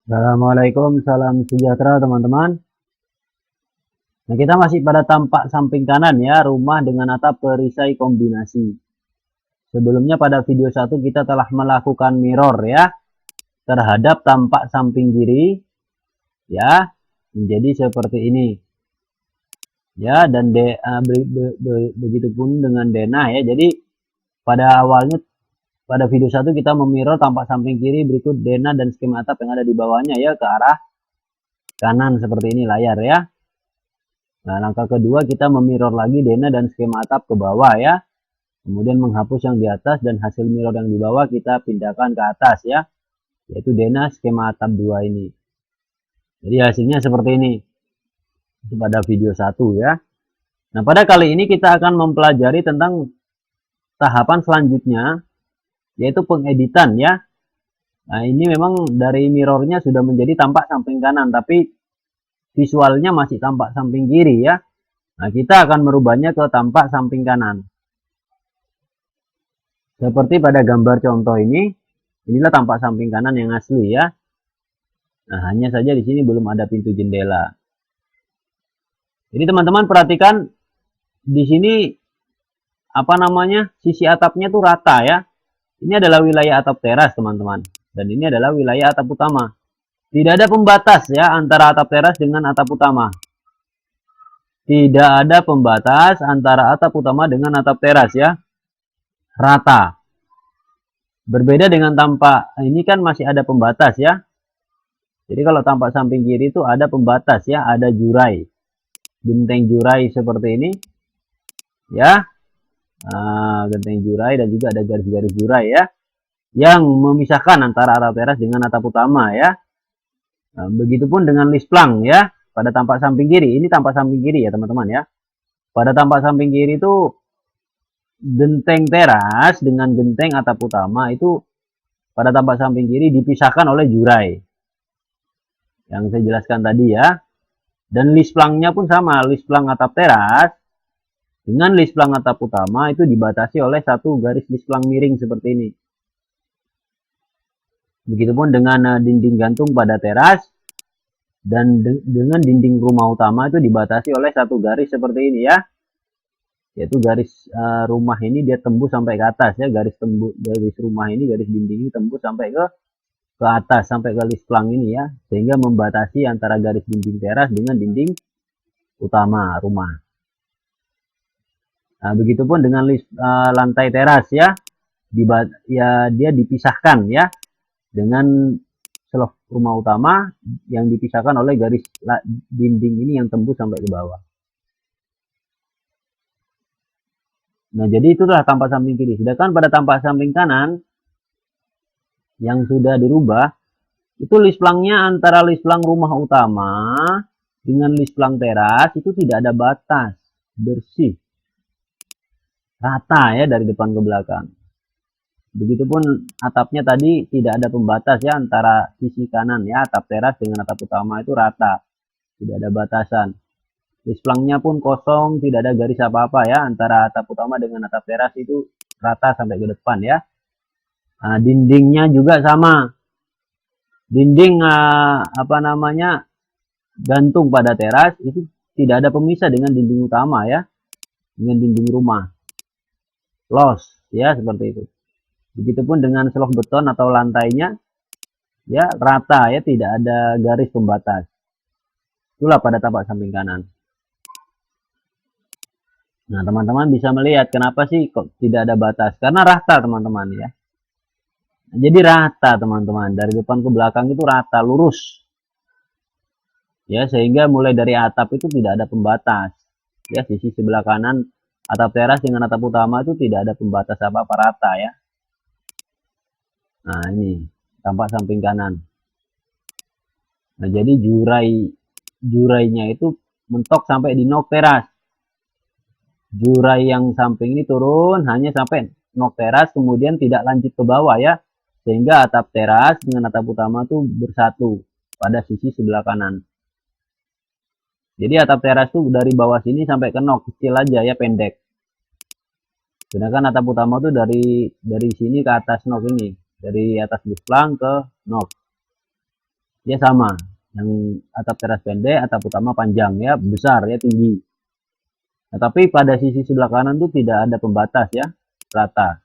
Assalamualaikum, salam sejahtera teman-teman. Nah, kita masih pada tampak samping kanan ya, rumah dengan atap perisai kombinasi. Sebelumnya pada video 1 kita telah melakukan mirror ya, terhadap tampak samping kiri ya, menjadi seperti ini. Ya, dan begitupun dengan denah ya. Jadi pada awalnya pada video 1 kita memirror tampak samping kiri berikut denah dan skema atap yang ada di bawahnya ya ke arah kanan seperti ini layar ya. Nah, langkah kedua kita memirror lagi denah dan skema atap ke bawah ya. Kemudian menghapus yang di atas dan hasil mirror yang di bawah kita pindahkan ke atas ya. Yaitu denah skema atap 2 ini. Jadi hasilnya seperti ini. Itu pada video 1 ya. Nah, pada kali ini kita akan mempelajari tentang tahapan selanjutnya, yaitu pengeditan ya. Nah, ini memang dari mirrornya sudah menjadi tampak samping kanan, tapi visualnya masih tampak samping kiri ya. Nah, kita akan merubahnya ke tampak samping kanan. Seperti pada gambar contoh ini, inilah tampak samping kanan yang asli ya. Nah, hanya saja di sini belum ada pintu jendela. Jadi teman-teman perhatikan di sini sisi atapnya tuh rata ya. Ini adalah wilayah atap teras teman-teman, dan ini adalah wilayah atap utama. Tidak ada pembatas ya antara atap teras dengan atap utama. Tidak ada pembatas antara atap utama dengan atap teras ya. Rata. Berbeda dengan tampak ini kan masih ada pembatas ya. Jadi kalau tampak samping kiri itu ada pembatas ya, ada jurai. Genteng jurai seperti ini. Ya. Nah, genteng jurai dan juga ada garis-garis jurai ya. Yang memisahkan antara atap teras dengan atap utama ya. Nah, begitupun dengan lisplang ya. Pada tampak samping kiri, ini tampak samping kiri ya teman-teman ya. Pada tampak samping kiri itu genteng teras dengan genteng atap utama itu pada tampak samping kiri dipisahkan oleh jurai. Yang saya jelaskan tadi ya. Dan lisplangnya pun sama, lisplang atap teras dengan lisplang atap utama itu dibatasi oleh satu garis lisplang miring seperti ini. Begitupun dengan dinding gantung pada teras dan dengan dinding rumah utama itu dibatasi oleh satu garis seperti ini ya. Yaitu garis rumah ini dia tembus sampai ke atas ya, garis rumah ini, garis dinding ini tembus sampai ke atas, sampai ke lisplang ini ya, sehingga membatasi antara garis dinding teras dengan dinding utama rumah. Nah, begitupun dengan lantai teras ya, dia dipisahkan ya dengan selok rumah utama yang dipisahkan oleh garis dinding ini yang tembus sampai ke bawah. Nah, jadi itulah tampak samping kiri. Sedangkan pada tampak samping kanan yang sudah dirubah, itu lisplangnya antara lisplang rumah utama dengan lisplang teras itu tidak ada batas, bersih, rata ya dari depan ke belakang. Begitupun atapnya tadi tidak ada pembatas ya antara sisi kanan ya, atap teras dengan atap utama itu rata, tidak ada batasan. Lisplangnya pun kosong, tidak ada garis apa-apa ya antara atap utama dengan atap teras itu rata sampai ke depan ya. Nah, dindingnya juga sama. Dinding gantung pada teras itu tidak ada pemisah dengan dinding utama ya, dengan dinding rumah. Los ya seperti itu. Begitupun dengan selok beton atau lantainya ya rata ya, tidak ada garis pembatas. Itulah pada tampak samping kanan. Nah, teman-teman bisa melihat kenapa sih kok tidak ada batas? Karena rata teman-teman ya. Jadi rata teman-teman, dari depan ke belakang itu rata, lurus. Ya, sehingga mulai dari atap itu tidak ada pembatas. Ya, sisi sebelah kanan atap teras dengan atap utama itu tidak ada pembatas apa-apa, rata ya. Nah, ini tampak samping kanan. Nah, jadi jurainya itu mentok sampai di nok teras. Jurai yang samping ini turun hanya sampai nok teras, kemudian tidak lanjut ke bawah ya, sehingga atap teras dengan atap utama itu bersatu pada sisi sebelah kanan. Jadi atap teras tuh dari bawah sini sampai ke nok kecil aja ya, pendek. Sedangkan atap utama tuh dari sini ke atas nok ini, dari atas lisplang ke nok. dia sama. Yang atap teras pendek, atap utama panjang ya, besar ya, tinggi. Nah, tapi pada sisi sebelah kanan tuh tidak ada pembatas ya, rata.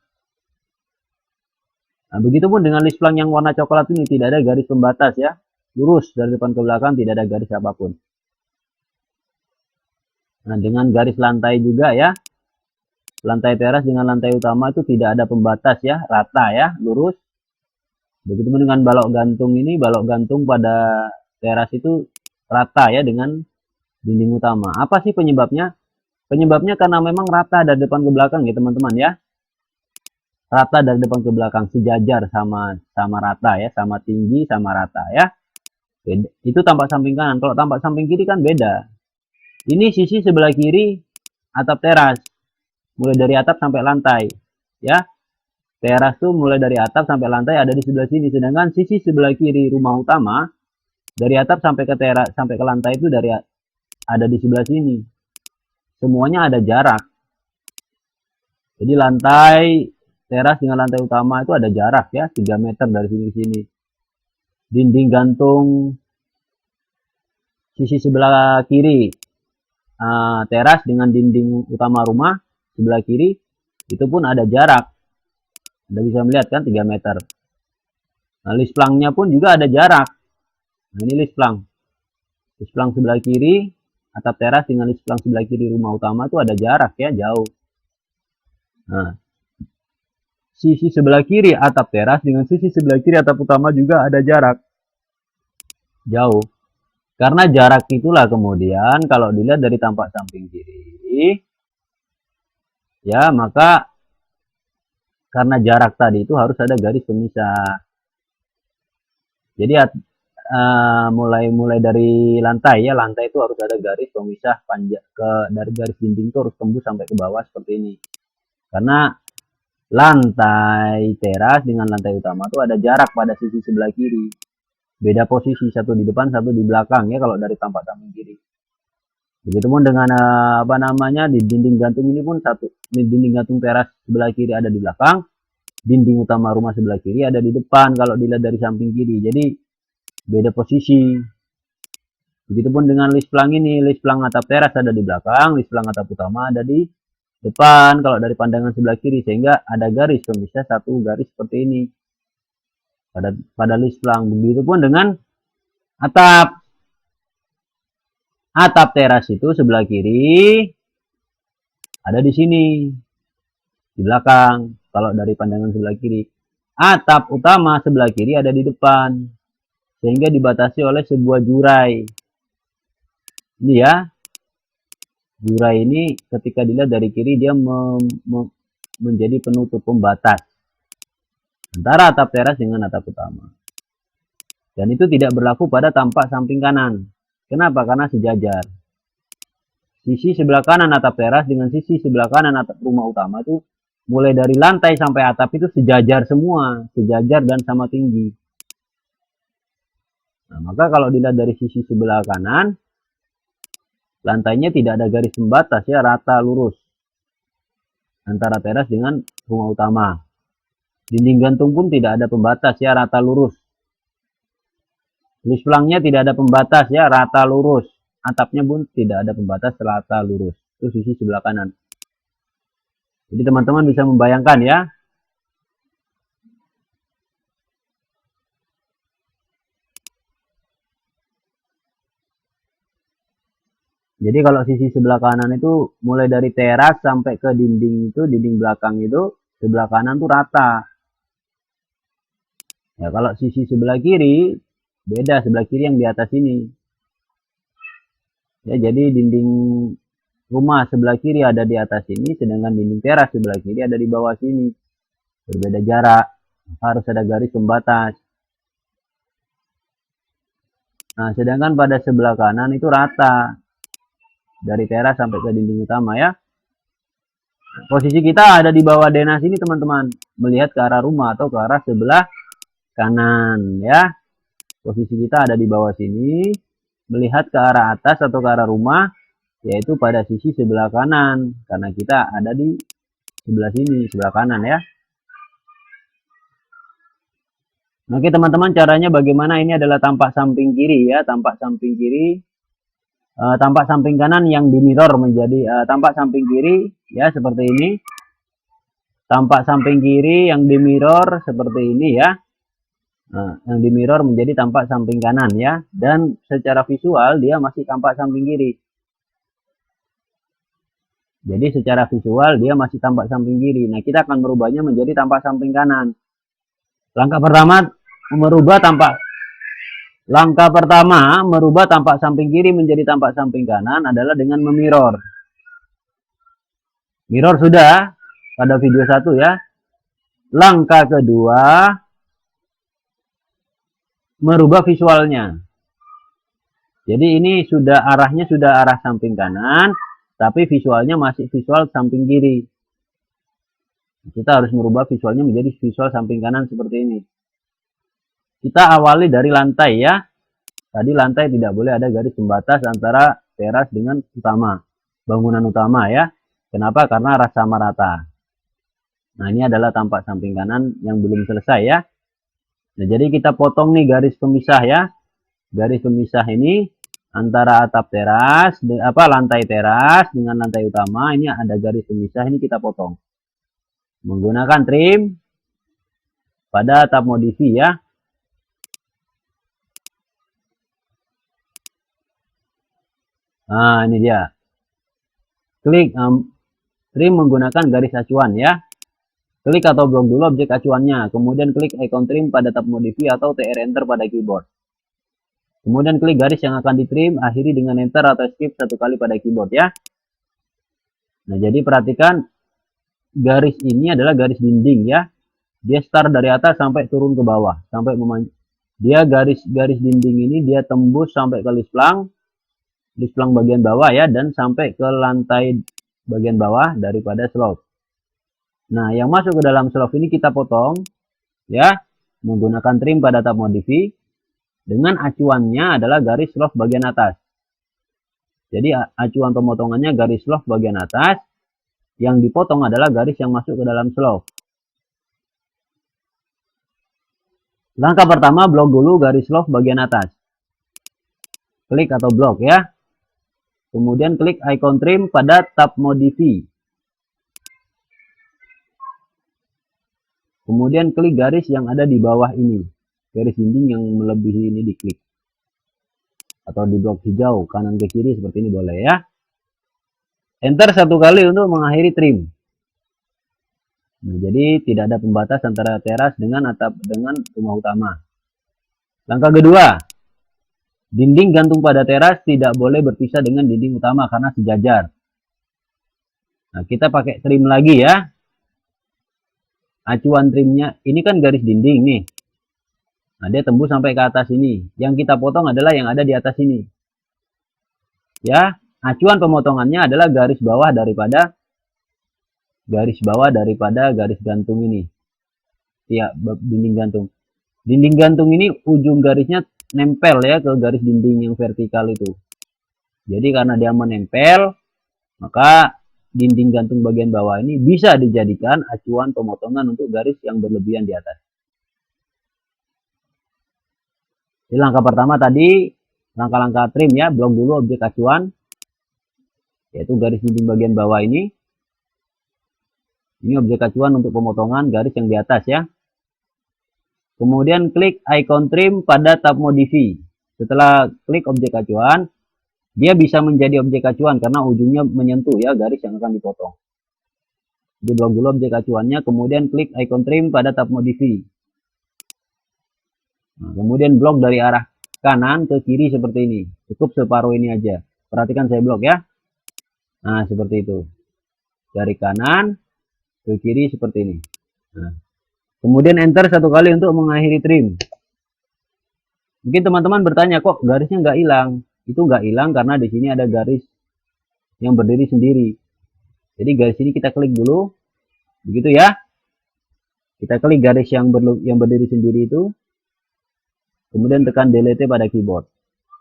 Nah, begitupun dengan list plank yang warna coklat ini, tidak ada garis pembatas ya, lurus dari depan ke belakang, tidak ada garis apapun. Nah, dengan garis lantai juga ya, lantai teras dengan lantai utama itu tidak ada pembatas ya, rata ya, lurus. Begitu dengan balok gantung ini, balok gantung pada teras itu rata ya dengan dinding utama. Apa sih penyebabnya? Penyebabnya karena memang rata dari depan ke belakang ya teman-teman ya. Rata dari depan ke belakang, sejajar, sama rata ya, sama tinggi, sama rata ya. Itu tampak samping kanan. Kalau tampak samping kiri kan beda. Ini sisi sebelah kiri atap teras, mulai dari atap sampai lantai ya. Teras tuh mulai dari atap sampai lantai ada di sebelah sini, sedangkan sisi sebelah kiri rumah utama dari atap sampai ke teras sampai ke lantai itu ada di sebelah sini. Semuanya ada jarak. Jadi lantai teras dengan lantai utama itu ada jarak ya, 3 meter dari sini ke sini. Dinding gantung sisi sebelah kiri teras dengan dinding utama rumah sebelah kiri itu pun ada jarak. Anda bisa melihat kan 3 meter. Nah, list planknya pun juga ada jarak. Nah, ini list plank. List plank sebelah kiri, atap teras dengan list plank sebelah kiri rumah utama itu ada jarak ya, jauh. Nah, sisi sebelah kiri atap teras dengan sisi sebelah kiri atap utama juga ada jarak. Jauh. Karena jarak itulah kemudian kalau dilihat dari tampak samping kiri, ya maka karena jarak tadi itu harus ada garis pemisah. Jadi mulai dari lantai ya, lantai itu harus ada garis pemisah panjang dari garis dinding itu harus tembus sampai ke bawah seperti ini. Karena lantai teras dengan lantai utama itu ada jarak pada sisi sebelah kiri. Beda posisi, satu di depan, satu di belakang ya kalau dari tampak samping kiri. Begitupun dengan di dinding gantung ini pun dinding gantung teras sebelah kiri ada di belakang, dinding utama rumah sebelah kiri ada di depan kalau dilihat dari samping kiri. Jadi beda posisi. Begitupun dengan list plank ini, list plank atap teras ada di belakang, list plank atap utama ada di depan kalau dari pandangan sebelah kiri, sehingga ada garis pemisah, satu garis seperti ini pada list plank. Begitupun dengan atap. Atap teras itu sebelah kiri ada di sini, di belakang kalau dari pandangan sebelah kiri. Atap utama sebelah kiri ada di depan, sehingga dibatasi oleh sebuah jurai. Ini ya, jurai ini ketika dilihat dari kiri dia menjadi penutup pembatas antara atap teras dengan atap utama. Dan itu tidak berlaku pada tampak samping kanan. Kenapa? Karena sejajar. Sisi sebelah kanan atap teras dengan sisi sebelah kanan atap rumah utama itu mulai dari lantai sampai atap itu sejajar semua, sejajar dan sama tinggi. Nah, maka kalau dilihat dari sisi sebelah kanan, lantainya tidak ada garis pembatas ya, rata lurus antara teras dengan rumah utama. Dinding gantung pun tidak ada pembatas ya, rata lurus. List planknya tidak ada pembatas ya, rata lurus. Atapnya pun tidak ada pembatas, rata lurus. Itu sisi sebelah kanan. Jadi teman-teman bisa membayangkan ya. Jadi kalau sisi sebelah kanan itu mulai dari teras sampai ke dinding itu, dinding belakang itu sebelah kanan tuh rata. Ya kalau sisi sebelah kiri beda, sebelah kiri yang di atas ini. Ya jadi dinding rumah sebelah kiri ada di atas ini, sedangkan dinding teras sebelah kiri ada di bawah sini. Berbeda jarak, harus ada garis pembatas. Nah, sedangkan pada sebelah kanan itu rata. Dari teras sampai ke dinding utama ya. Posisi kita ada di bawah denas ini teman-teman. Melihat ke arah rumah atau ke arah sebelah kanan ya. Posisi kita ada di bawah sini. Melihat ke arah atas atau ke arah rumah. Yaitu pada sisi sebelah kanan. Karena kita ada di sebelah sini, sebelah kanan ya. Oke teman-teman, caranya bagaimana? Ini adalah tampak samping kiri ya, tampak samping kiri, tampak samping kanan yang di mirror menjadi tampak samping kiri ya, seperti ini. Tampak samping kiri yang di mirror seperti ini ya. Nah, yang di mirror menjadi tampak samping kanan ya, dan secara visual dia masih tampak samping kiri. Jadi secara visual dia masih tampak samping kiri. Nah, kita akan merubahnya menjadi tampak samping kanan. Langkah pertama merubah tampak samping kiri menjadi tampak samping kanan adalah dengan memirror. Mirror sudah pada video 1 ya. Langkah kedua, merubah visualnya. Jadi ini arahnya sudah arah samping kanan, tapi visualnya masih visual samping kiri. Kita harus merubah visualnya menjadi visual samping kanan seperti ini. Kita awali dari lantai ya. Tadi lantai tidak boleh ada garis pembatas antara teras dengan utama, bangunan utama ya. Kenapa? Karena arah sama rata. Nah, ini adalah tampak samping kanan yang belum selesai ya. Nah, jadi kita potong nih garis pemisah ya. Garis pemisah ini antara atap teras, lantai teras dengan lantai utama, ini ada garis pemisah, ini kita potong. Menggunakan trim pada tab modify ya. Nah, ini dia. Klik trim menggunakan garis acuan ya. Klik atau blok dulu objek acuannya, kemudian klik icon trim pada tab modify atau TR enter pada keyboard. Kemudian klik garis yang akan ditrim, akhiri dengan enter atau escape 1 kali pada keyboard ya. Nah, jadi perhatikan garis ini adalah garis dinding ya. Dia start dari atas sampai turun ke bawah, sampai dia garis dinding ini dia tembus sampai ke lisplang bagian bawah ya, dan sampai ke lantai bagian bawah daripada slope. Nah, yang masuk ke dalam slope ini kita potong ya, menggunakan trim pada tab modify, dengan acuannya adalah garis slope bagian atas. Jadi acuan pemotongannya garis slope bagian atas, yang dipotong adalah garis yang masuk ke dalam slope. Langkah pertama, blok dulu garis slope bagian atas. Klik atau blok ya. Kemudian klik icon trim pada tab modify. Kemudian klik garis yang ada di bawah ini. Garis dinding yang melebihi ini diklik. Atau di blok hijau, kanan ke kiri seperti ini boleh ya. Enter 1 kali untuk mengakhiri trim. Nah, jadi tidak ada pembatas antara teras dengan atap dengan rumah utama. Langkah kedua, dinding gantung pada teras tidak boleh berpisah dengan dinding utama karena sejajar. Nah, kita pakai trim lagi ya. Acuan trimnya ini kan garis dinding nih. Nah, dia tembus sampai ke atas ini. Yang kita potong adalah yang ada di atas ini. Ya, acuan pemotongannya adalah garis bawah daripada garis gantung ini. Ya, dinding gantung. Dinding gantung ini ujung garisnya nempel ya ke garis dinding yang vertikal itu. Jadi karena dia menempel, maka dinding gantung bagian bawah ini bisa dijadikan acuan pemotongan untuk garis yang berlebihan di atas. Jadi langkah pertama tadi, langkah-langkah trim ya, blok dulu objek acuan, yaitu garis dinding bagian bawah ini. Ini objek acuan untuk pemotongan garis yang di atas ya. Kemudian klik icon trim pada tab modify. Setelah klik objek acuan, dia bisa menjadi objek acuan karena ujungnya menyentuh ya garis yang akan dipotong. Jadi blok dulu objek acuannya, kemudian klik icon trim pada tab modify. Nah, kemudian blok dari arah kanan ke kiri seperti ini. Cukup separuh ini aja. Perhatikan saya blok ya. Nah, seperti itu. Dari kanan ke kiri seperti ini. Nah, kemudian enter 1 kali untuk mengakhiri trim. Mungkin teman-teman bertanya, kok garisnya nggak hilang? Itu nggak hilang karena di sini ada garis yang berdiri sendiri. Jadi garis ini kita klik dulu, begitu ya. Kita klik garis yang berdiri sendiri itu, kemudian tekan delete pada keyboard.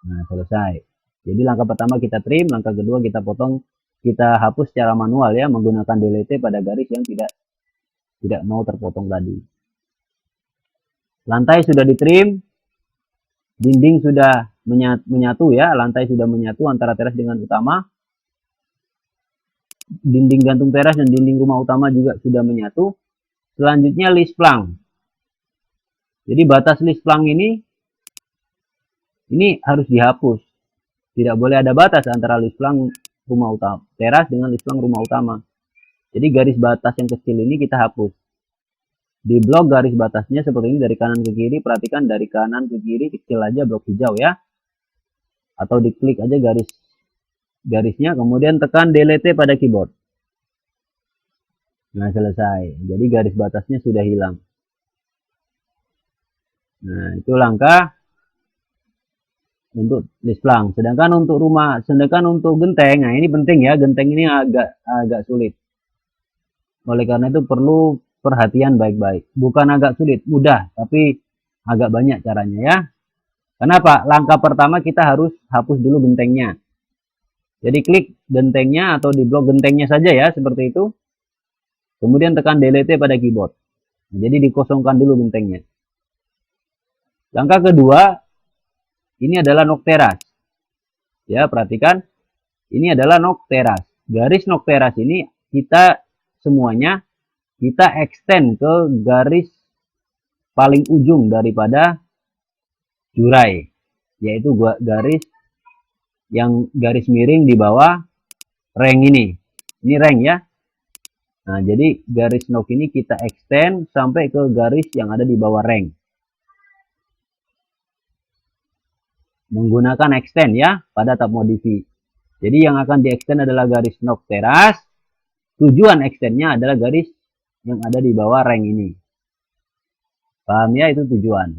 Nah, selesai. Jadi langkah pertama kita trim, langkah kedua kita potong, kita hapus secara manual ya, menggunakan delete pada garis yang tidak mau terpotong tadi. Lantai sudah ditrim, dinding sudah menyatu ya, lantai sudah menyatu antara teras dengan utama. Dinding gantung teras dan dinding rumah utama juga sudah menyatu. Selanjutnya list plank. Jadi batas list plank ini harus dihapus. Tidak boleh ada batas antara list plank rumah utama teras dengan list plank rumah utama. Jadi garis batas yang kecil ini kita hapus. Di blok garis batasnya seperti ini dari kanan ke kiri. Perhatikan dari kanan ke kiri kecil aja blok hijau ya. Atau diklik aja garisnya, kemudian tekan delete pada keyboard. Nah, selesai. Jadi garis batasnya sudah hilang. Nah, itu langkah untuk list plank. Sedangkan untuk genteng, nah ini penting ya, genteng ini agak sulit. Oleh karena itu perlu perhatian baik-baik. Bukan agak sulit, mudah, tapi agak banyak caranya ya. Kenapa? Langkah pertama kita harus hapus dulu gentengnya. Jadi klik gentengnya atau di blok gentengnya saja ya, seperti itu. Kemudian tekan delete pada keyboard. Nah, jadi dikosongkan dulu gentengnya. Langkah kedua, ini adalah nok teras. Ya, perhatikan. Ini adalah nok teras. Garis nok teras ini semuanya kita extend ke garis paling ujung daripada jurai, yaitu garis miring di bawah rank ini. Ini rank ya. Nah, jadi garis nok ini kita extend sampai ke garis yang ada di bawah rank. Menggunakan extend ya pada tab modify. Jadi yang akan di extend adalah garis nok teras. Tujuan extendnya adalah garis yang ada di bawah rank ini. Paham ya, itu tujuan.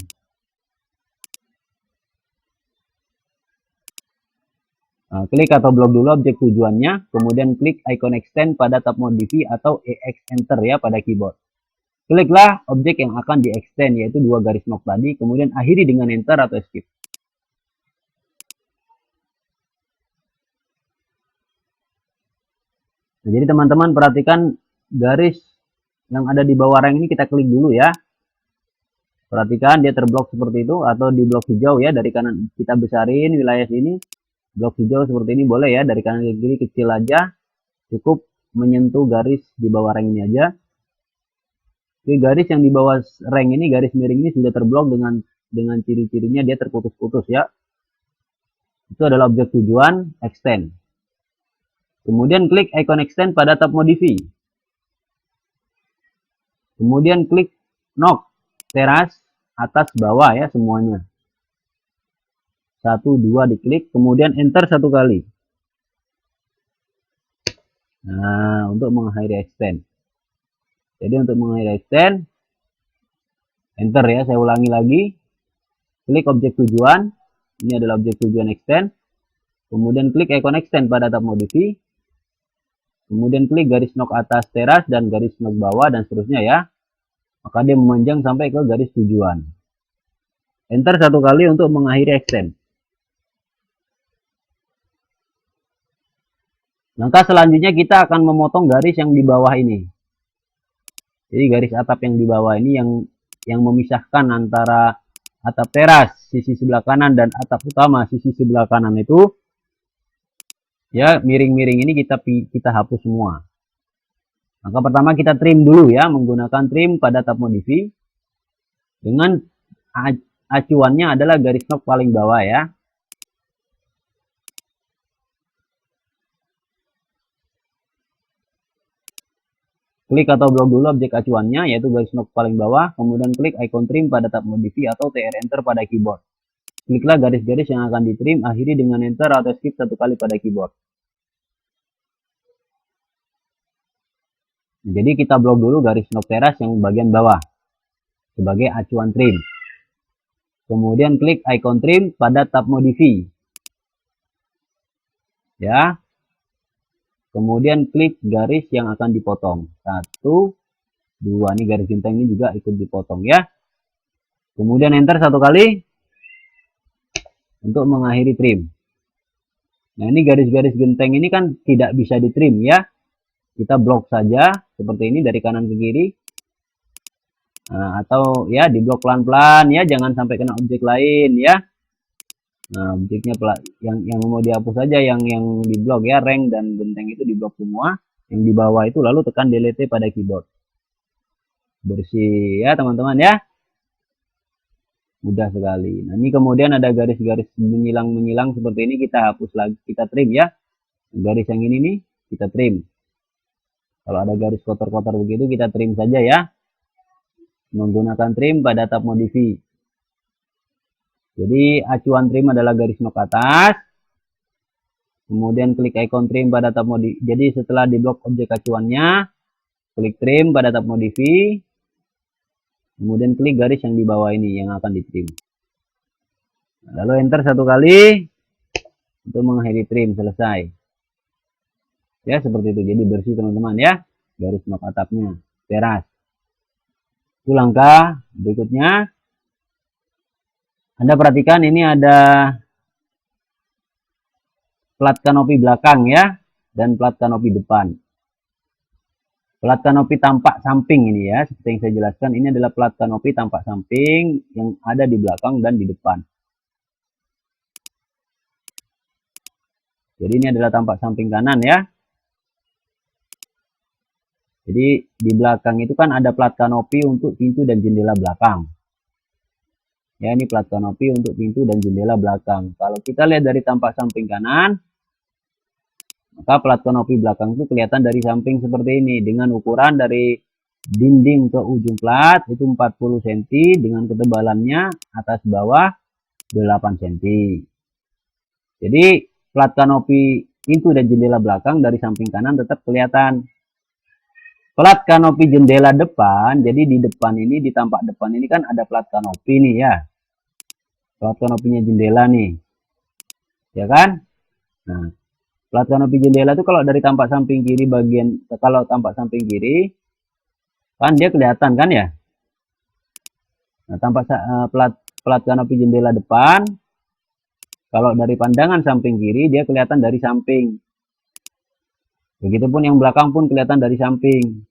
Nah, klik atau blok dulu objek tujuannya, kemudian klik icon extend pada tab modify atau EX enter ya pada keyboard. Kliklah objek yang akan di extend, yaitu dua garis nok tadi, kemudian akhiri dengan enter atau escape. Nah, jadi teman-teman perhatikan garis yang ada di bawah rank ini kita klik dulu ya. Perhatikan dia terblok seperti itu atau di blok hijau ya, dari kanan kita besarin wilayah sini. Blok hijau seperti ini boleh ya, dari kanan ke kiri kecil aja. Cukup menyentuh garis di bawah rank ini aja. Oke, garis yang di bawah rank ini, garis miring ini sudah terblok dengan ciri-cirinya dia terputus-putus ya. Itu adalah objek tujuan extend. Kemudian klik icon extend pada tab modify. Kemudian klik nok teras atas bawah ya semuanya. 1, 2 diklik, kemudian enter 1 kali. Nah, untuk mengakhiri extend. Jadi untuk mengakhiri extend, enter ya, saya ulangi lagi. Klik objek tujuan, ini adalah objek tujuan extend. Kemudian klik icon extend pada tab modify. Kemudian klik garis nok atas teras dan garis nok bawah dan seterusnya ya. Maka dia memanjang sampai ke garis tujuan. Enter 1 kali untuk mengakhiri extend. Langkah selanjutnya kita akan memotong garis yang di bawah ini. Jadi garis atap yang di bawah ini yang memisahkan antara atap teras sisi sebelah kanan dan atap utama sisi sebelah kanan itu ya, miring-miring ini kita hapus semua. Maka pertama kita trim dulu ya, menggunakan trim pada tab modify. Dengan acuannya adalah garis nok paling bawah ya. Klik atau blok dulu objek acuannya, yaitu garis nok paling bawah, kemudian klik icon trim pada tab modify atau TR enter pada keyboard. Kliklah garis-garis yang akan ditrim, akhiri dengan enter atau skip 1 kali pada keyboard. Jadi kita blok dulu garis nok teras yang bagian bawah sebagai acuan trim. Kemudian klik icon trim pada tab modify. Ya. Kemudian klik garis yang akan dipotong. 1, 2, ini garis genteng ini juga ikut dipotong ya. Kemudian enter 1 kali untuk mengakhiri trim. Nah, ini garis-garis genteng ini kan tidak bisa ditrim ya. Kita blok saja seperti ini dari kanan ke kiri. Nah, atau ya diblok pelan-pelan ya, jangan sampai kena objek lain ya. Nah, objeknya yang mau dihapus saja, yang diblok ya, rank dan benteng itu diblok semua. Yang di bawah itu lalu tekan delete pada keyboard. Bersih ya teman-teman ya. Mudah sekali. Nah, ini kemudian ada garis-garis menyilang-menyilang seperti ini, kita hapus lagi, kita trim ya. Garis yang ini nih kita trim. Kalau ada garis kotor-kotor begitu kita trim saja ya. Menggunakan trim pada tab modify. Jadi acuan trim adalah garis nok atas. Kemudian klik icon trim pada tab modify. Jadi setelah diblok objek acuannya, klik trim pada tab modify. Kemudian klik garis yang di bawah ini yang akan ditrim. Lalu enter satu kali untuk mengakhiri trim, selesai. Ya seperti itu. Jadi bersih teman-teman ya. Garis nok atapnya teras. Itu langkah berikutnya. Anda perhatikan ini ada plat kanopi belakang ya, dan plat kanopi depan. Plat kanopi tampak samping ini ya, seperti yang saya jelaskan, ini adalah plat kanopi tampak samping yang ada di belakang dan di depan. Jadi ini adalah tampak samping kanan ya. Jadi di belakang itu kan ada plat kanopi untuk pintu dan jendela belakang. Ya, ini plat kanopi untuk pintu dan jendela belakang. Kalau kita lihat dari tampak samping kanan, maka plat kanopi belakang itu kelihatan dari samping seperti ini, dengan ukuran dari dinding ke ujung plat itu 40 cm dengan ketebalannya atas bawah 8 cm. Jadi plat kanopi pintu dan jendela belakang dari samping kanan tetap kelihatan. Plat kanopi jendela depan, jadi di depan ini, di tampak depan ini kan ada plat kanopi nih ya. Plat kanopinya jendela nih. Ya kan? Nah, plat kanopi jendela itu kalau dari tampak samping kiri kalau tampak samping kiri kan dia kelihatan kan ya. Nah, tampak plat kanopi jendela depan kalau dari pandangan samping kiri dia kelihatan dari samping. Begitupun yang belakang pun kelihatan dari samping.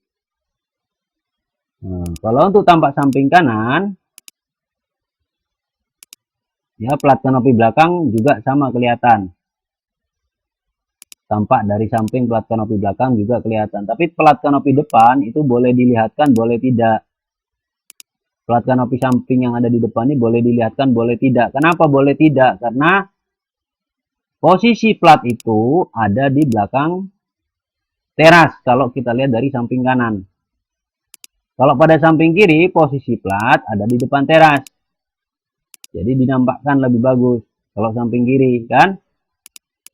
Nah, kalau untuk tampak samping kanan, ya plat kanopi belakang juga sama kelihatan. Tampak dari samping plat kanopi belakang juga kelihatan. Tapi plat kanopi depan itu boleh dilihatkan, boleh tidak. Plat kanopi samping yang ada di depan ini boleh dilihatkan, boleh tidak. Kenapa boleh tidak? Karena posisi plat itu ada di belakang teras kalau kita lihat dari samping kanan. Kalau pada samping kiri, posisi plat ada di depan teras. Jadi dinampakkan lebih bagus kalau samping kiri kan.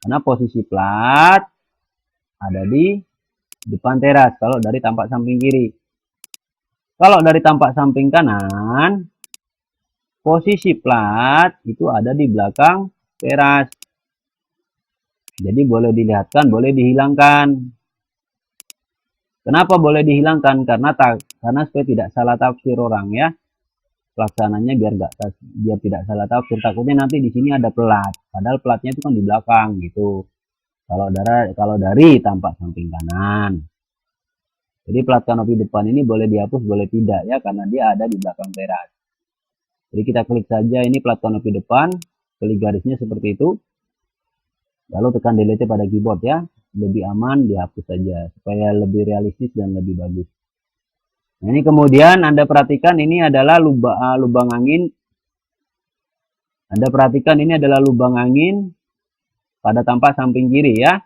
Karena posisi plat ada di depan teras kalau dari tampak samping kiri. Kalau dari tampak samping kanan, posisi plat itu ada di belakang teras. Jadi boleh dilihatkan, boleh dihilangkan. Kenapa boleh dihilangkan? Karena supaya tidak salah tafsir orang ya. Pelaksananya biar tidak salah tafsir. Takutnya nanti di sini ada plat, padahal platnya itu kan di belakang gitu. Kalau dari tampak samping kanan. Jadi plat kanopi depan ini boleh dihapus, boleh tidak ya, karena dia ada di belakang teras. Jadi kita klik saja ini plat kanopi depan, klik garisnya seperti itu. Lalu tekan delete pada keyboard ya. Lebih aman dihapus saja supaya lebih realistis dan lebih bagus. Nah, ini kemudian Anda perhatikan ini adalah lubang angin. Anda perhatikan ini adalah lubang angin pada tampak samping kiri ya.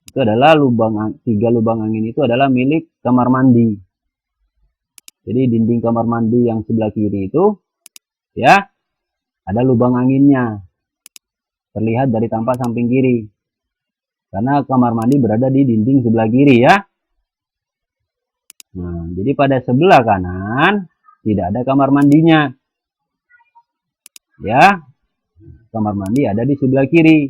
Itu adalah 3 lubang angin itu adalah milik kamar mandi. Jadi dinding kamar mandi yang sebelah kiri itu ya ada lubang anginnya. Terlihat dari tampak samping kiri. Karena kamar mandi berada di dinding sebelah kiri ya. Nah, jadi pada sebelah kanan tidak ada kamar mandinya. Ya. Kamar mandi ada di sebelah kiri.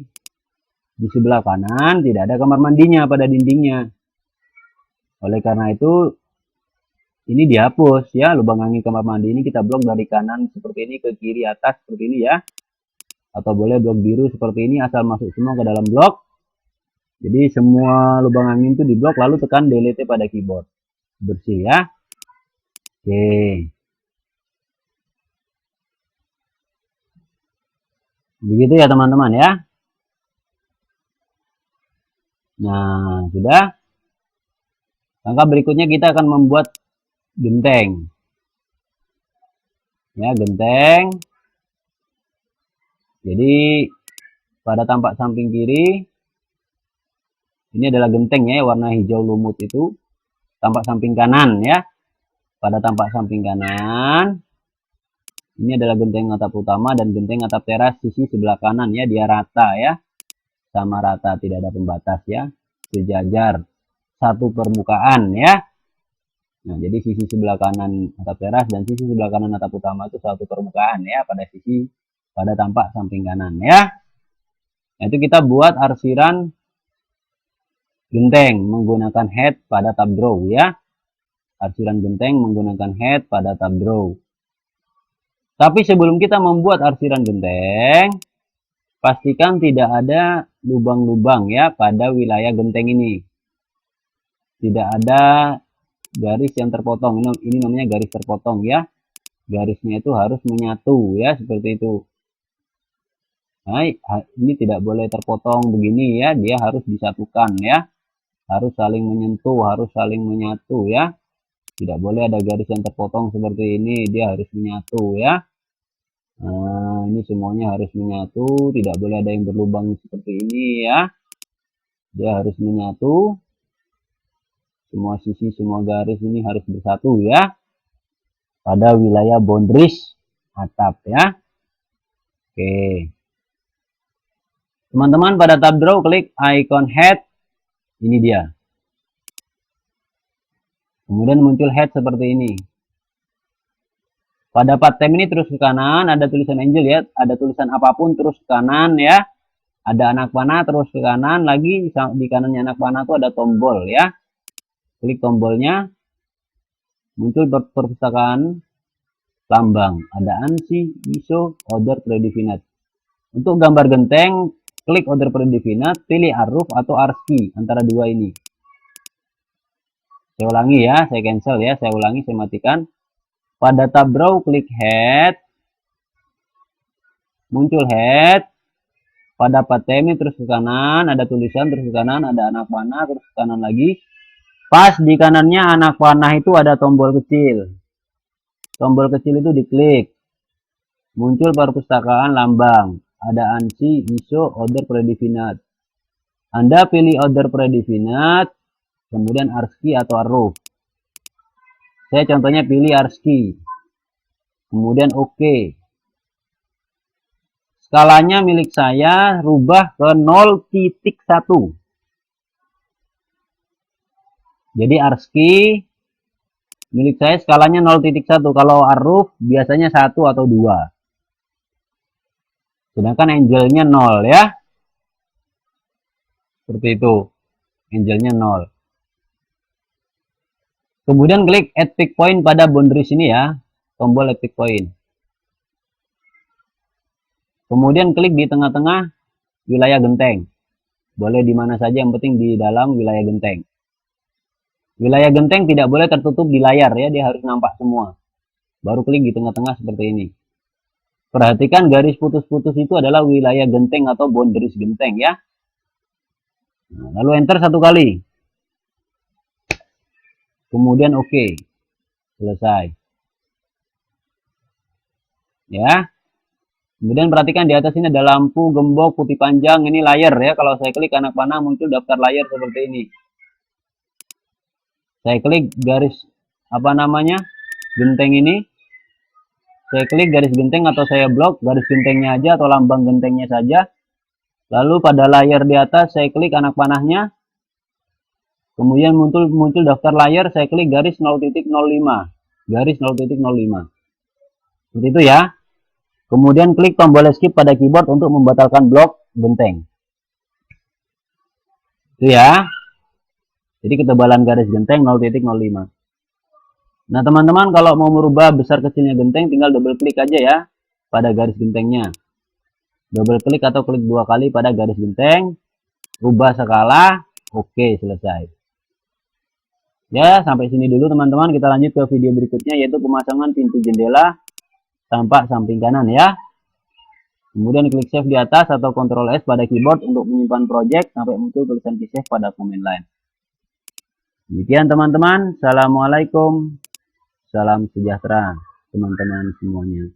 Di sebelah kanan tidak ada kamar mandinya pada dindingnya. Oleh karena itu ini dihapus ya, lubang angin kamar mandi ini kita blok dari kanan seperti ini ke kiri atas seperti ini ya. Atau boleh blok biru seperti ini asal masuk semua ke dalam blok. Jadi semua lubang angin itu diblok lalu tekan delete pada keyboard. Bersih ya. Oke. Begitu ya teman-teman ya. Nah, sudah. Langkah berikutnya kita akan membuat genteng. Ya, genteng. Jadi pada tampak samping kiri ini adalah genteng ya, warna hijau lumut itu. Tampak samping kanan ya. Pada tampak samping kanan ini adalah genteng atap utama dan genteng atap teras sisi sebelah kanan ya, dia rata ya. Sama rata, tidak ada pembatas ya. Sejajar satu permukaan ya. Nah, jadi sisi sebelah kanan atap teras dan sisi sebelah kanan atap utama itu satu permukaan ya, pada tampak samping kanan ya. Nah, itu kita buat arsiran genteng menggunakan head pada tab draw ya. Arsiran genteng menggunakan head pada tab draw. Tapi sebelum kita membuat arsiran genteng, pastikan tidak ada lubang-lubang ya pada wilayah genteng ini. Tidak ada garis yang terpotong. Ini namanya garis terpotong ya. Garisnya itu harus menyatu ya, seperti itu. Nah, ini tidak boleh terpotong begini ya, dia harus disatukan ya. Harus saling menyentuh, harus saling menyatu ya. Tidak boleh ada garis yang terpotong seperti ini, dia harus menyatu ya. Nah, ini semuanya harus menyatu, tidak boleh ada yang berlubang seperti ini ya. Dia harus menyatu. Semua sisi, semua garis ini harus bersatu ya. Pada wilayah boundaries atap ya. Oke. Teman-teman pada tab draw klik icon head. Ini dia. Kemudian muncul head seperti ini. Pada pattern ini terus ke kanan, ada tulisan angel ya, ada tulisan apapun terus ke kanan ya. Ada anak panah terus ke kanan, lagi di kanannya anak panah itu ada tombol ya. Klik tombolnya, muncul perpustakaan lambang. Ada ANSI, ISO, order predefinite. Untuk gambar genteng, klik order predefinite, pilih aruf atau ASCII antara dua ini. Saya ulangi ya, saya cancel ya, saya ulangi, saya matikan. Pada tab draw klik head, muncul head. Pada pattern terus ke kanan, ada tulisan terus ke kanan, ada anak panah terus ke kanan lagi. Pas di kanannya anak panah itu ada tombol kecil. Tombol kecil itu diklik. Muncul perpustakaan lambang. Ada ANSI, ISO, order predefinite. Anda pilih order predefinite, kemudian ASCII atau arrow. Saya contohnya pilih ASCII. Kemudian OK. Skalanya milik saya rubah ke 0.1. Jadi ASCII milik saya skalanya 0.1. Kalau arrow biasanya 1 atau 2. Sedangkan angelnya 0 ya. Seperti itu. Angelnya 0. Kemudian klik add pick point pada boundary sini ya. Tombol add pick point. Kemudian klik di tengah-tengah wilayah genteng. Boleh di mana saja, yang penting di dalam wilayah genteng. Wilayah genteng tidak boleh tertutup di layar ya, dia harus nampak semua. Baru klik di tengah-tengah seperti ini. Perhatikan garis putus-putus itu adalah wilayah genteng atau boundaries genteng ya. Nah, lalu enter satu kali. Kemudian OK. Selesai. Ya. Kemudian perhatikan di atas ini ada lampu, gembok, putih panjang. Ini layar ya. Kalau saya klik anak panah muncul daftar layar seperti ini. Saya klik garis genteng ini. Saya klik garis genteng atau saya blok garis gentengnya aja atau lambang gentengnya saja. Lalu pada layar di atas saya klik anak panahnya. Kemudian muncul daftar layar, saya klik garis 0.05. Garis 0.05. Seperti itu ya. Kemudian klik tombol escape pada keyboard untuk membatalkan blok genteng. Itu ya. Jadi ketebalan garis genteng 0.05. Nah teman-teman, kalau mau merubah besar kecilnya genteng tinggal double klik aja ya pada garis gentengnya. Double klik atau klik 2 kali pada garis genteng. Rubah skala. Oke, selesai. Ya, sampai sini dulu teman-teman. Kita lanjut ke video berikutnya, yaitu pemasangan pintu jendela tampak samping kanan ya. Kemudian klik save di atas atau Ctrl S pada keyboard untuk menyimpan project sampai muncul tulisan save pada command line. Demikian teman-teman. Assalamualaikum. Salam sejahtera teman-teman semuanya.